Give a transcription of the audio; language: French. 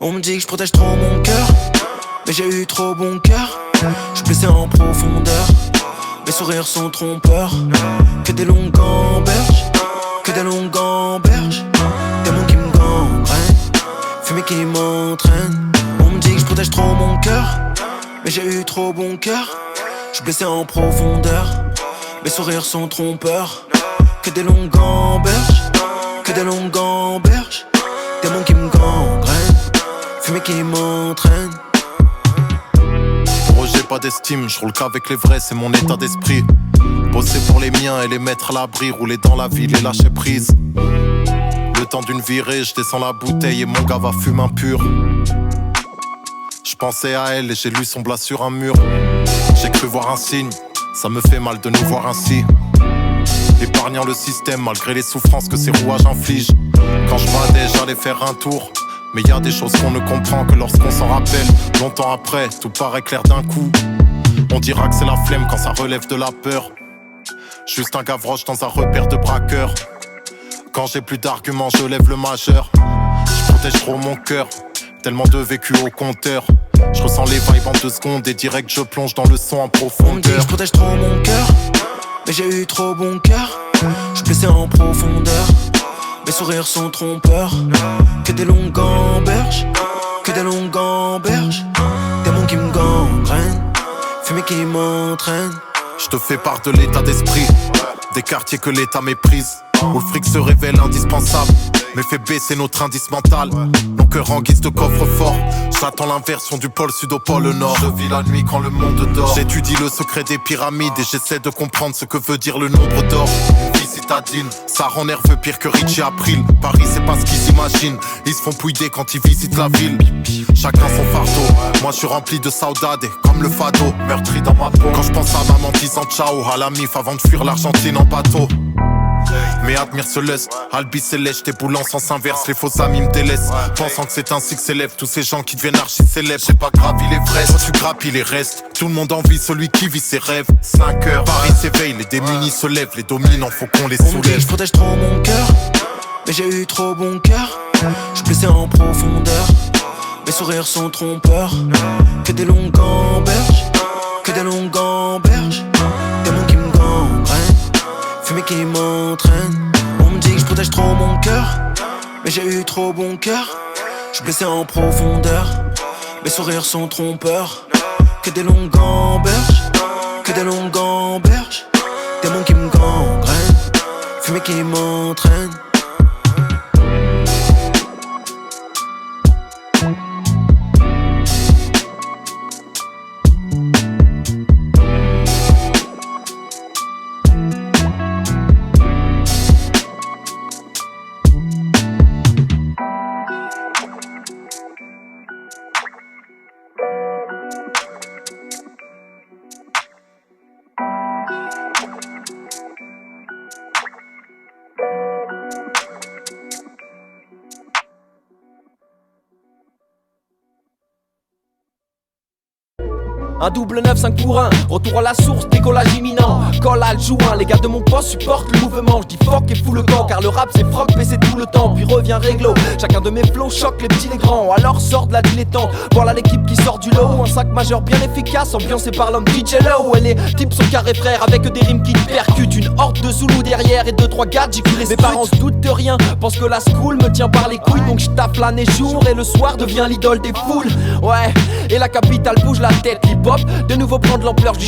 On me dit que je protège trop mon cœur, mais j'ai eu trop bon cœur. Je suis blessé en profondeur, mes sourires sont trompeurs. Que des longues gamberges, que des longues gamberges. Démons qui me gangrènent, fumée qui m'entraîne. On me dit que je protège trop mon cœur, mais j'ai eu trop bon cœur. Je suis blessé en profondeur, mes sourires sont trompeurs. Que des longues gamberges, que des longues gamberges. Démons qui me gangrènent, fumée qui m'entraîne. Pour eux j'ai pas d'estime, je roule qu'avec les vrais, c'est mon état d'esprit. Bosser pour les miens et les mettre à l'abri, rouler dans la ville et lâcher prise. Le temps d'une virée, je descends la bouteille et mon gars va fumer un pur. Je pensais à elle et j'ai lu son blas sur un mur. J'ai cru voir un signe, ça me fait mal de nous voir ainsi. Épargnant le système malgré les souffrances que ces rouages infligent. Quand je badais, j'allais faire un tour. Mais y a des choses qu'on ne comprend que lorsqu'on s'en rappelle. Longtemps après, tout paraît clair d'un coup. On dira que c'est la flemme quand ça relève de la peur. Juste un gavroche dans un repère de braqueurs. Quand j'ai plus d'arguments, je lève le majeur. Je protège trop mon cœur, tellement de vécu au compteur. Je ressens les vibes en 2 secondes et direct je plonge dans le son en profondeur. On me dit que je protège trop mon cœur, mais j'ai eu trop bon cœur. Je suis blessé en profondeur, mes sourires sont trompeurs. Que des longues gamberges, que des longues gamberges. Démons qui me gangrènent, fumée qui m'entraîne. Je te fais part de l'état d'esprit, des quartiers que l'état méprise, où le fric se révèle indispensable, mais fait baisser notre indice mental. Nos cœurs en guise de coffre-fort, j'attends l'inversion du pôle sud au pôle nord. Je vis la nuit quand le monde dort. J'étudie le secret des pyramides et j'essaie de comprendre ce que veut dire le nombre d'or. Une vie citadine, ça rend nerveux pire que Richie April. Paris c'est pas ce qu'ils imaginent, ils se font pouider quand ils visitent la ville. Chacun son fardeau, moi je suis rempli de saudade comme le fado, meurtri dans ma peau. Quand je pense à maman disant ciao à la mif avant de fuir l'Argentine en bateau. Mais admire ce lust, Albi céleste, tes boules en sens inverse, les faux amis me délaissent. Pensant que c'est ainsi que s'élèvent tous ces gens qui deviennent archi célèbres. J'ai pas gravi l'Everest, toi tu grappilles les restes. Tout le monde envie celui qui vit ses rêves. 5 heures, Paris s'éveille, les démunis se lèvent. Les dominants faut qu'on les soulève. On me dit que je protège trop mon cœur, mais j'ai eu trop bon cœur. Je suis blessé en profondeur, mes sourires sont trompeurs. Que des longues gamberges, que des longues gamberges. Démons qui me gangrènent, fumée qui m'entraîne. On me dit que je protège trop mon cœur, mais j'ai eu trop bon cœur. Je suis blessé en profondeur, mes sourires sont trompeurs. Que des longues gamberges, que des longues gamberges. Démons qui me gangrènent, fumée qui m'entraîne. Un double 9, 5 pour 1, retour à la source, décollage imminent. Colle à le joint, les gars de mon poste supportent le mouvement. Je dis fuck et fous le camp, car le rap c'est froc mais c'est tout le temps. Puis revient réglo, chacun de mes flows choque les petits les grands. Alors sort de la dilettante, voilà l'équipe qui sort du lot. Un sac majeur bien efficace, ambiancé par l'homme DJ Low. Et les types sont carrés frères avec des rimes qui te percutent. Une horde de Zoulous derrière et 2-3 gars j'ai les mes parents se doutent de rien, pensent que la school me tient par les couilles. Donc je tape l'année jour et le soir devient l'idole des foules. Ouais, et la capitale bouge la tête, l'hip hop de nouveau prendre l'ampleur du